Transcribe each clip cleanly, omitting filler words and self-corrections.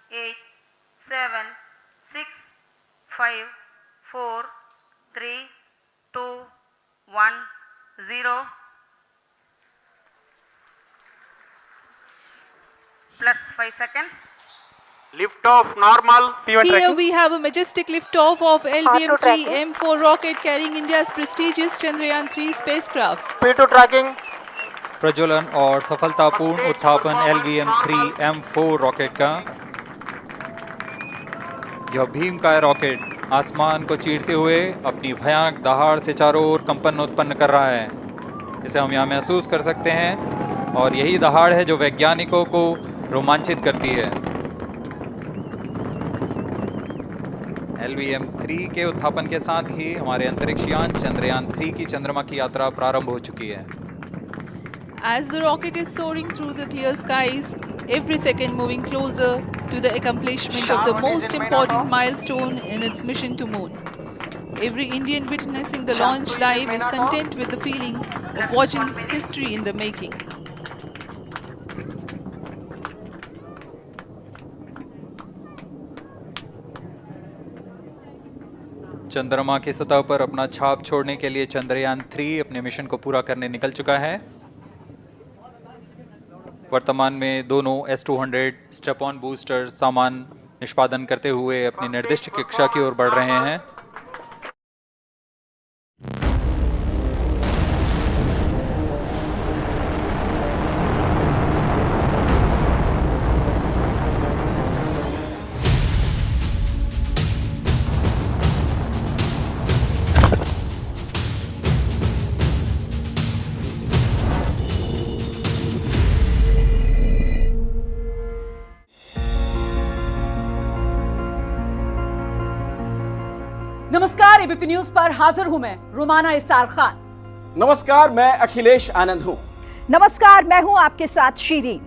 8, 7, 6, 5, 4, 3, 2, 1, 0. Plus 5 seconds. Lift off normal. P1 Here tracking. we have a majestic liftoff of LVM-3 M4 rocket carrying India's prestigious Chandrayaan-3 spacecraft. P2 tracking. प्रज्वलन और सफलतापूर्ण उत्थापन LVM-3 M4 rocket का। यह भीमकाय rocket आसमान को चीरते हुए अपनी भयानक दहाड़ से चारों ओर कंपन उत्पन्न कर रहा है। इसे हम यहाँ महसूस कर सकते हैं और यही दहाड़ है जो वैज्ञानिकों को रोमांचित करती है। LVM-3 के उत्थापन के साथ ही हमारे अंतरिक्ष यान चंद्रयान-3 की चंद्रमा की यात्रा प्रारंभ हो चुकी है। As the rocket is soaring through the clear skies, every second moving closer to the accomplishment of the most important milestone in its mission to moon. Every Indian witnessing the launch live is content with the feeling of watching history in the making. चंद्रमा की सतह पर अपना छाप छोड़ने के लिए चंद्रयान-3 अपने मिशन को पूरा करने निकल चुका है। वर्तमान में दोनों S-200 स्टेप ऑन बूस्टर सामान निष्पादन करते हुए अपनी निर्दिष्ट कक्षा की ओर बढ़ रहे हैं। नमस्कार, एबीपी न्यूज पर हाजिर हूं मैं रुमाना इसार खान। नमस्कार, मैं अखिलेश आनंद हूं। नमस्कार, मैं हूं आपके साथ शीरीन।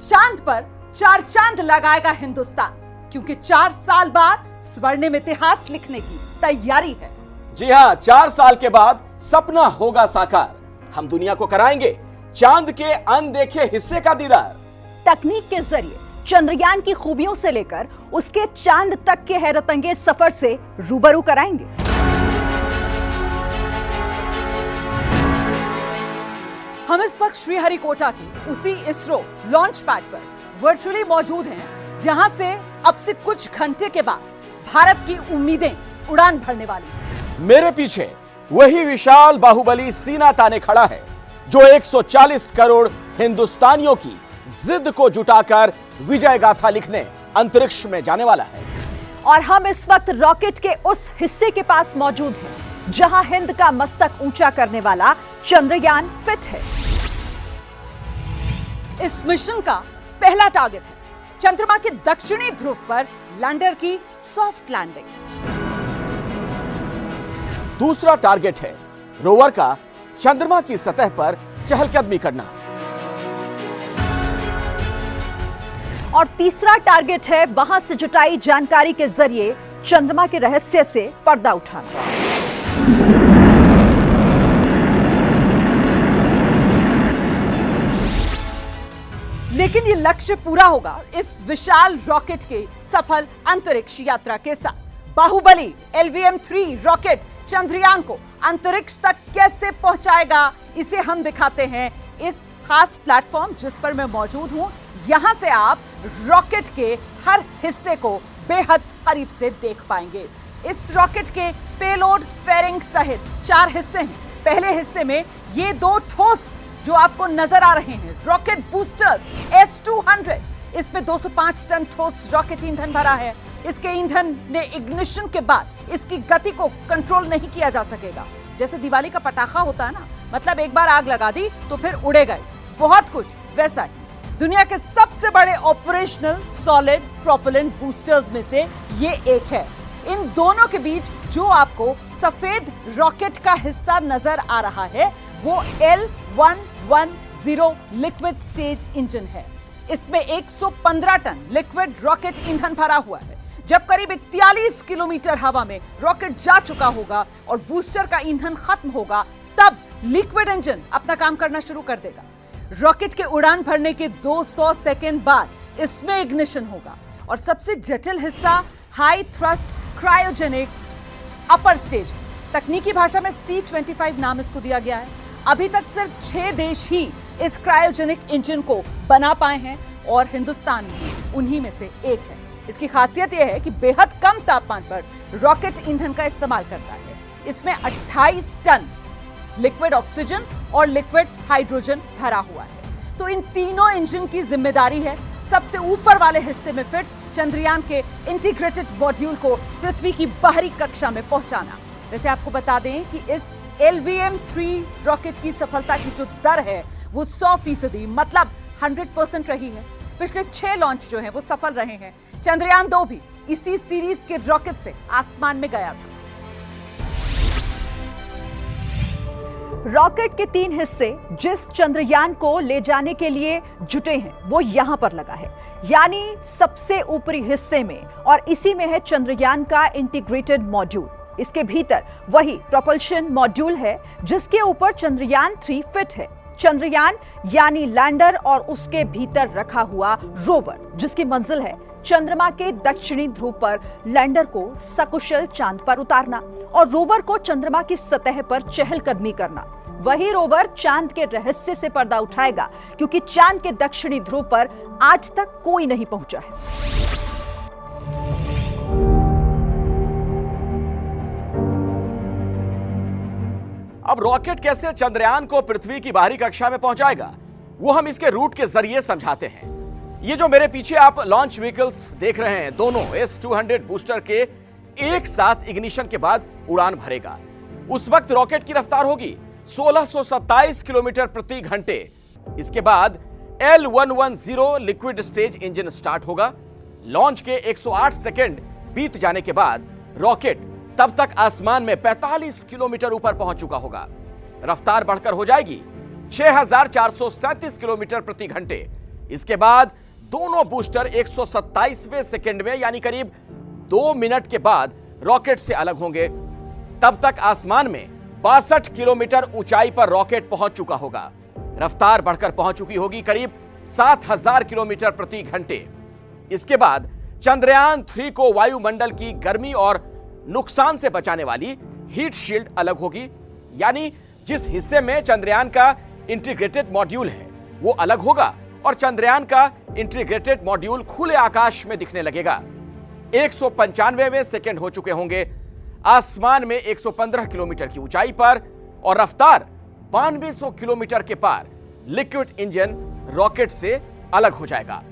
चांद पर 4 चांद लगाएगा हिंदुस्तान, क्योंकि 4 साल बाद स्वर्णिम इतिहास लिखने की तैयारी है। जी हां, 4 साल के बाद सपना होगा साकार। हम दुनिया को कराएंगे चांद के अनदेखे हिस्से का दीदार। तकनीक के जरिए चंद्रयान की खूबियों से लेकर उसके चांद तक के हैरतअंगेज सफर से रूबरू कराएंगे। हम इस वक्त श्रीहरिकोटा की उसी इसरो लॉन्च पैड पर वर्चुअली मौजूद हैं, जहां से अब से कुछ घंटे के बाद भारत की उम्मीदें उड़ान भरने वाली हैं। मेरे पीछे वही विशाल बाहुबली सीना ताने खड़ा है, जो 140 करोड़ हिंदुस्तानियों की जिद को जुटाकर विजय गाथा लिखने अंतरिक्ष में जाने वाला है। और हम इस वक्त रॉकेट के उस हिस्से के पास मौजूद हैं, जहां हिंद का मस्तक ऊंचा करने वाला चंद्रयान फिट है। इस मिशन का पहला टारगेट है चंद्रमा के दक्षिणी ध्रुव पर लैंडर की सॉफ्ट लैंडिंग। दूसरा टारगेट है रोवर का चंद्रमा की सतह पर चहलकदमी करना। और तीसरा टारगेट है वहां से जुटाई जानकारी के जरिए चंद्रमा के रहस्य से पर्दा उठाना। लेकिन ये लक्ष्य पूरा होगा इस विशाल रॉकेट के सफल अंतरिक्ष यात्रा के साथ। बाहुबली LVM-3 रॉकेट चंद्रयान को अंतरिक्ष तक कैसे पहुंचाएगा, इसे हम दिखाते हैं इस खास प्लेटफॉर्म जिस पर मैं मौजूद हूं। यहां से आप रॉकेट के हर हिस्से को बेहद करीब से देख पाएंगे। इस रॉकेट के पेलोड, फेयरिंग सहित 4 हिस्से हैं। पहले हिस्से में ये 2 ठोस जो आपको नजर आ रहे हैं रॉकेट बूस्टर्स S-200, इसमें 205 टन ठोस रॉकेट ईंधन भरा है। इसके ईंधन ने इग्निशन के बाद इसकी गति को कंट्रोल नहीं किया जा सकेगा। जैसे दिवाली का पटाखा होता है ना, मतलब एक बार आग लगा दी तो फिर उड़े गए, बहुत कुछ वैसा ही। दुनिया के सबसे बड़े ऑपरेशनल सॉलिड प्रोपेलेंट बूस्टर्स में से ये एक है। इन दोनों के बीच जो आपको सफेद रॉकेट का हिस्सा नजर आ रहा है वो L110 लिक्विड स्टेज इंजन है। इसमें 115 टन लिक्विड रॉकेट ईंधन भरा हुआ है। जब करीब 41 किलोमीटर हवा में रॉकेट जा चुका होगा और बूस्टर का ईंधन खत्म होगा, तब लिक्विड इंजन अपना काम करना शुरू कर देगा। रॉकेट के उड़ान भरने के 200 सेकेंड बाद इसमें इग्निशन होगा और सबसे जटिल हिस्सा high thrust cryogenic upper stage, तकनीकी भाषा में C25 नाम इसको दिया गया है। अभी तक सिर्फ 6 देश ही इस क्रायोजेनिक इंजन को बना पाए हैं और हिंदुस्तान भी उन्हीं में से एक है। इसकी खासियत यह है कि बेहद कम तापमान पर रॉकेट ईंधन का इस्तेमाल करता है। इसमें 28 टन लिक्विड ऑक्सीजन और लिक्विड हाइड्रोजन भरा हुआ है। तो इन तीनों इंजन की जिम्मेदारी है सबसे ऊपर वाले हिस्से में फिट चंद्रयान के इंटीग्रेटेड मॉड्यूल को पृथ्वी की बाहरी कक्षा में पहुंचाना। वैसे आपको बता दें कि इस LVM-3 रॉकेट की सफलता की जो दर है वो 100% मतलब 100% रही है। पिछले 6 लॉन्च जो हैं वो सफल रहे हैं। चंद्रयान 2 भी इसी सीरीज के रॉकेट से आसमान में गया था। रॉकेट के 3 हिस्से जिस चंद्रयान को ले जाने के लिए जुटे हैं वो यहां पर लगा है, यानी सबसे ऊपरी हिस्से में, और इसी में है चंद्रयान का इंटीग्रेटेड मॉड्यूल। इसके भीतर वही प्रोपल्शन मॉड्यूल है जिसके ऊपर चंद्रयान 3 फिट है। चंद्रयान यानी लैंडर और उसके भीतर रखा हुआ रोवर, जिसकी मंजिल है चंद्रमा के दक्षिणी ध्रुव पर लैंडर को सकुशल चांद पर उतारना और रोवर को चंद्रमा की सतह पर चहलकदमी करना। वही रोवर चांद के रहस्य से पर्दा उठाएगा, क्योंकि चांद के दक्षिणी ध्रुव पर आज तक कोई नहीं पहुंचा है। अब रॉकेट कैसे चंद्रयान को पृथ्वी की बाहरी कक्षा में पहुंचाएगा, वो हम इसके रूट के जरिए समझाते हैं। ये जो मेरे पीछे आप लॉन्च व्हीकल्स देख रहे हैं, दोनों S-200 बूस्टर के एक साथ इग्निशन के बाद उड़ान भरेगा। उस वक्त रॉकेट की रफ्तार होगी 1627 किलोमीटर प्रति घंटे। इसके बाद L110 liquid stage engine start होगा। लॉन्च के 108 सेकेंड बीत जाने के बाद रॉकेट तब तक आसमान में 45 किलोमीटर ऊपर पहुंच चुका होगा। रफ्तार बढ़कर हो जाएगी 6437 किलोमीटर प्रति घंटे। इसके बाद दोनों बूस्टर 127वें सेकेंड में यानी करीब 2 मिनट के बाद रॉकेट से अलग होंगे। तब तक आसमान में 62 किलोमीटर ऊंचाई पर रॉकेट पहुंच चुका होगा। रफ्तार बढ़कर पहुंच चुकी होगी करीब 7000 किलोमीटर प्रति घंटे। इसके बाद चंद्रयान 3 को वायुमंडल की गर्मी और नुकसान से बचाने वाली हीट शील्ड अलग होगी, यानी जिस हिस्से में चंद्रयान का इंटीग्रेटेड मॉड्यूल है वो अलग होगा और चंद्रयान का इंटीग्रेटेड मॉड्यूल खुले आकाश में दिखने लगेगा। 195वें सेकेंड हो चुके होंगे आसमान में 115 किलोमीटर की ऊंचाई पर और रफ्तार 9200 किलोमीटर के पार लिक्विड इंजन रॉकेट से अलग हो जाएगा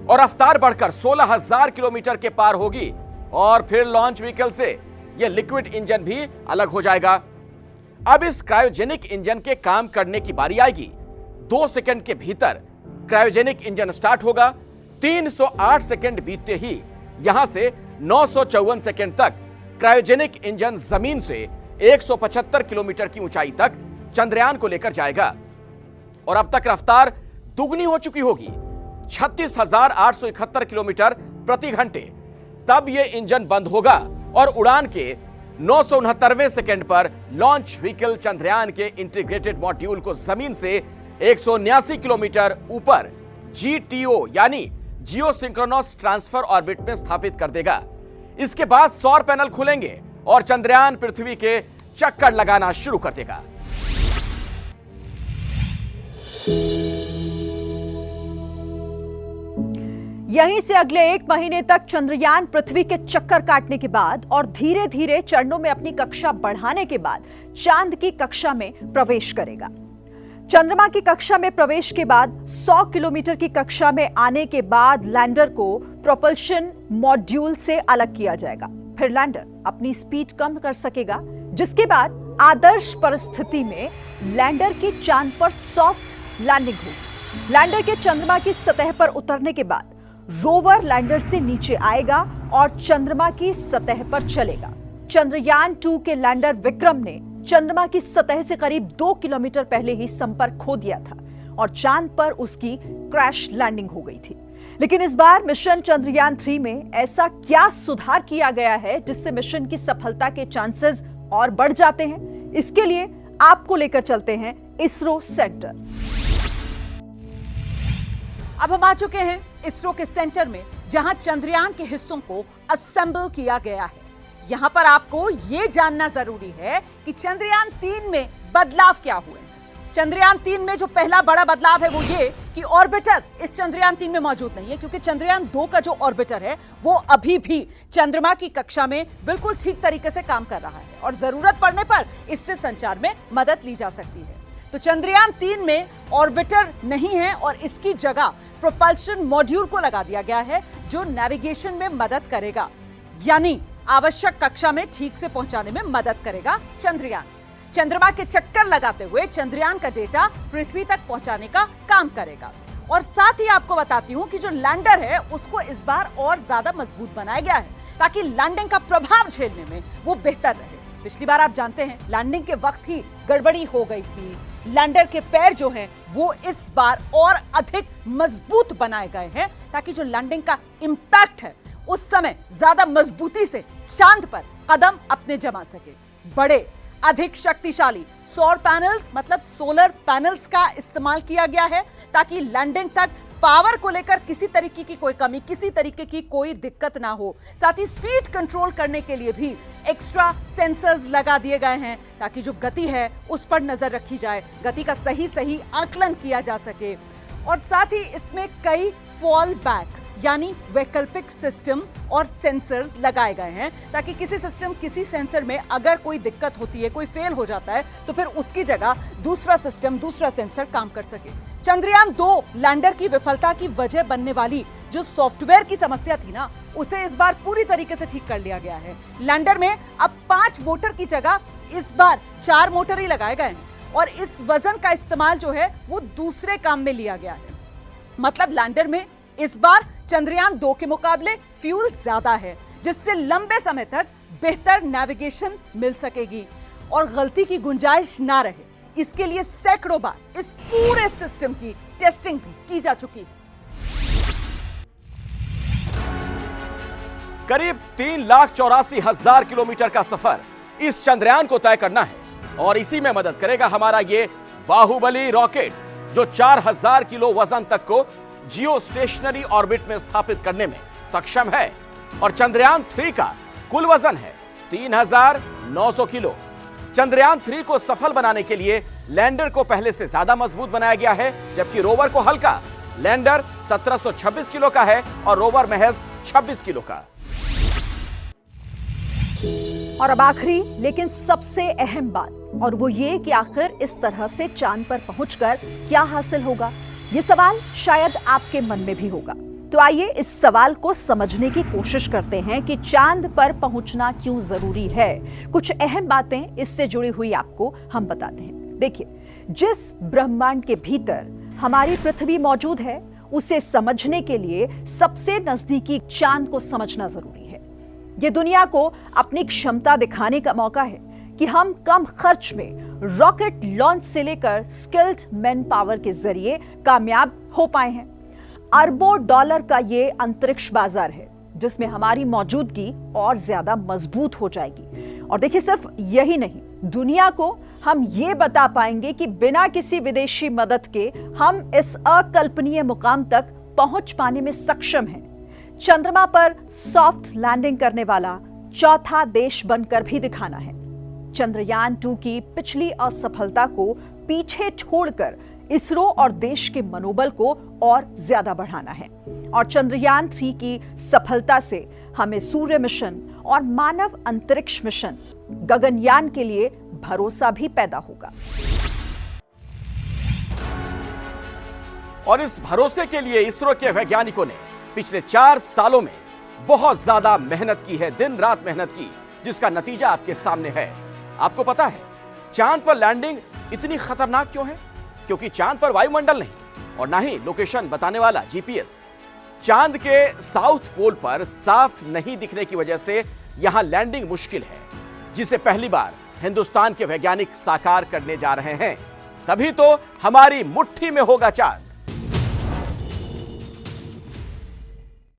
और रफ्तार बढ़कर 16000 किलोमीटर के पार होगी और फिर लॉन्च व्हीकल से यह लिक्विड इंजन भी अलग हो जाएगा। अब इस क्रायोजेनिक इंजन के काम करने की बारी आएगी। 2 सेकंड के भीतर क्रायोजेनिक इंजन स्टार्ट होगा। 308 सेकंड बीतते ही यहां से 954 सेकंड तक क्रायोजेनिक इंजन जमीन से 175 किलोमीटर की ऊंचाई तक चंद्रयान को लेकर जाएगा और अब तक रफ्तार दुगनी हो चुकी होगी 36,871 किलोमीटर प्रति घंटे। तब यह इंजन बंद होगा और उड़ान के 969वें सेकंड पर लॉन्च व्हीकल चंद्रयान के इंटीग्रेटेड मॉड्यूल को जमीन से 179 किलोमीटर ऊपर GTO यानी जियो सिंक्रोनस ट्रांसफर ऑर्बिट में स्थापित कर देगा। इसके बाद सौर पैनल खुलेंगे और चंद्रयान पृथ्वी के चक्कर लगाना शुरू कर देगा। यहीं से अगले 1 महीने तक चंद्रयान पृथ्वी के चक्कर काटने के बाद और धीरे धीरे चरणों में अपनी कक्षा बढ़ाने के बाद चांद की कक्षा में प्रवेश करेगा। चंद्रमा की कक्षा में प्रवेश के बाद 100 किलोमीटर की कक्षा में आने के बाद लैंडर को प्रोपल्शन मॉड्यूल से अलग किया जाएगा। फिर लैंडर अपनी स्पीड कम कर सकेगा, जिसके बाद आदर्श परिस्थिति में लैंडर की चांद पर सॉफ्ट लैंडिंग होगी। लैंडर के चंद्रमा की सतह पर उतरने के बाद रोवर लैंडर से नीचे आएगा और चंद्रमा की सतह पर चलेगा। चंद्रयान 2 के लैंडर विक्रम ने चंद्रमा की सतह से करीब 2 किलोमीटर पहले ही संपर्क खो दिया था और चांद पर उसकी क्रैश लैंडिंग हो गई थी। लेकिन इस बार मिशन चंद्रयान 3 में ऐसा क्या सुधार किया गया है जिससे मिशन की सफलता के चांसेस और बढ़ जाते हैं? इसके लिए आपको लेकर चलते हैं इसरो सेंटर। अब हम आ चुके हैं इसरो के सेंटर में, जहां चंद्रयान के हिस्सों को असेंबल किया गया है। यहां पर आपको यह जानना जरूरी है कि चंद्रयान 3 में बदलाव क्या हुए हैं। चंद्रयान 3 में जो पहला बड़ा बदलाव है वो ये कि ऑर्बिटर इस चंद्रयान 3 में मौजूद नहीं है, क्योंकि चंद्रयान 2 का जो ऑर्बिटर है वो अभी भी चंद्रमा की कक्षा में बिल्कुल ठीक तरीके से काम कर रहा है और जरूरत पड़ने पर इससे संचार में मदद ली जा सकती है। तो चंद्रयान 3 में ऑर्बिटर नहीं है और इसकी जगह प्रोपल्शन मॉड्यूल को लगा दिया गया है जो नेविगेशन में मदद करेगा, यानी आवश्यक कक्षा में ठीक से पहुंचाने में मदद करेगा चंद्रयान। चंद्रमा के चक्कर लगाते हुए चंद्रयान का डेटा पृथ्वी तक पहुंचाने का काम करेगा। और साथ ही आपको बताती हूं कि जो लैंडर है उसको इस बार और ज्यादा मजबूत बनाया गया है ताकि लैंडिंग का प्रभाव झेलने में वो बेहतर रहे। पिछली बार आप जानते हैं लैंडिंग के वक्त ही गड़बड़ी हो गई थी। लैंडर के पैर जो हैं वो इस बार और अधिक मजबूत बनाए गए हैं ताकि जो लैंडिंग का इंपैक्ट है उस समय ज्यादा मजबूती से चांद पर कदम अपने जमा सके। बड़े अधिक शक्तिशाली सौर पैनल्स मतलब सोलर पैनल्स का इस्तेमाल किया गया है ताकि लैंडिंग तक पावर को लेकर किसी तरीके की कोई कमी, किसी तरीके की कोई दिक्कत ना हो। साथ ही स्पीड कंट्रोल करने के लिए भी एक्स्ट्रा सेंसर्स लगा दिए गए हैं ताकि जो गति है उस पर नजर रखी जाए, गति का सही आकलन किया जा सके। और साथ ही इसमें कई फॉल बैक यानी वैकल्पिक सिस्टम और सेंसर्स लगाए गए हैं ताकि किसी सिस्टम, किसी सेंसर में अगर कोई दिक्कत होती है, कोई फेल हो जाता है तो फिर उसकी जगह दूसरा सिस्टम, दूसरा सेंसर काम कर सके। चंद्रयान 2 लैंडर की विफलता की वजह बनने वाली जो सॉफ्टवेयर की समस्या थी ना, उसे इस बार पूरी तरीके से ठीक कर लिया गया है। लैंडर में अब 5 मोटर की जगह इस बार 4 मोटर ही लगाए गए हैं और इस वजन का इस्तेमाल जो है वो दूसरे काम में लिया गया है। मतलब लैंडर में इस बार चंद्रयान 2 के मुकाबले फ्यूल ज्यादा है, जिससे लंबे समय तक बेहतर नेविगेशन मिल सकेगी और गलती की गुंजाइश ना रहे। इसके लिए सैकड़ों बार इस पूरे सिस्टम की टेस्टिंग भी की जा चुकी है। करीब 3,84,000 किलोमीटर का सफर इस चंद्रयान को तय करना है और इसी में मदद करेगा हमारा ये बाहुबली रॉकेट, जो 4,000 किलो वजन तक को जियो स्टेशनरी ऑर्बिट में स्थापित करने में सक्षम है। और चंद्रयान 3 का कुल वजन है 3,900 किलो। चंद्रयान 3 को सफल बनाने के लिए लैंडर को पहले से ज्यादा मजबूत बनाया गया है, जबकि रोवर को हल्का। लैंडर 1726 किलो का है और रोवर महज 26 किलो का। और अब आखिरी लेकिन सबसे अहम बात, और वो ये कि आखिर इस तरह से चांद पर पहुंचकर क्या हासिल होगा। ये सवाल शायद आपके मन में भी होगा। तो आइए इस सवाल को समझने की कोशिश करते हैं कि चांद पर पहुंचना क्यों जरूरी है। कुछ अहम बातें इससे जुड़ी हुई आपको हम बताते हैं। देखिए, जिस ब्रह्मांड के भीतर हमारी पृथ्वी मौजूद है उसे समझने के लिए सबसे नजदीकी चांद को समझना जरूरी है। ये दुनिया को अपनी क्षमता दिखाने का मौका है कि हम कम खर्च में रॉकेट लॉन्च से लेकर स्किल्ड मैन पावर के जरिए कामयाब हो पाए हैं। अरबों डॉलर का ये अंतरिक्ष बाजार है जिसमें हमारी मौजूदगी और ज्यादा मजबूत हो जाएगी। और देखिए, सिर्फ यही नहीं, दुनिया को हम ये बता पाएंगे कि बिना किसी विदेशी मदद के हम इस अकल्पनीय मुकाम तक पहुंच पाने में सक्षम हैं। चंद्रमा पर सॉफ्ट लैंडिंग करने वाला चौथा देश बनकर भी दिखाना है। चंद्रयान 2 की पिछली असफलता को पीछे छोड़कर इसरो और देश के मनोबल को और ज्यादा बढ़ाना है। और चंद्रयान 3 की सफलता से हमें सूर्य मिशन और मानव अंतरिक्ष मिशन गगनयान के लिए भरोसा भी पैदा होगा। और इस भरोसे के लिए इसरो के वैज्ञानिकों ने पिछले 4 सालों में बहुत ज्यादा मेहनत की है, दिन रात मेहनत की, जिसका नतीजा आपके सामने है। आपको पता है चांद पर लैंडिंग इतनी खतरनाक क्यों है? क्योंकि चांद पर वायुमंडल नहीं और ना ही लोकेशन बताने वाला जीपीएस। चांद के साउथ पोल पर साफ नहीं दिखने की वजह से यहां लैंडिंग मुश्किल है, जिसे पहली बार हिंदुस्तान के वैज्ञानिक साकार करने जा रहे हैं। तभी तो हमारी मुट्ठी में होगा चांद।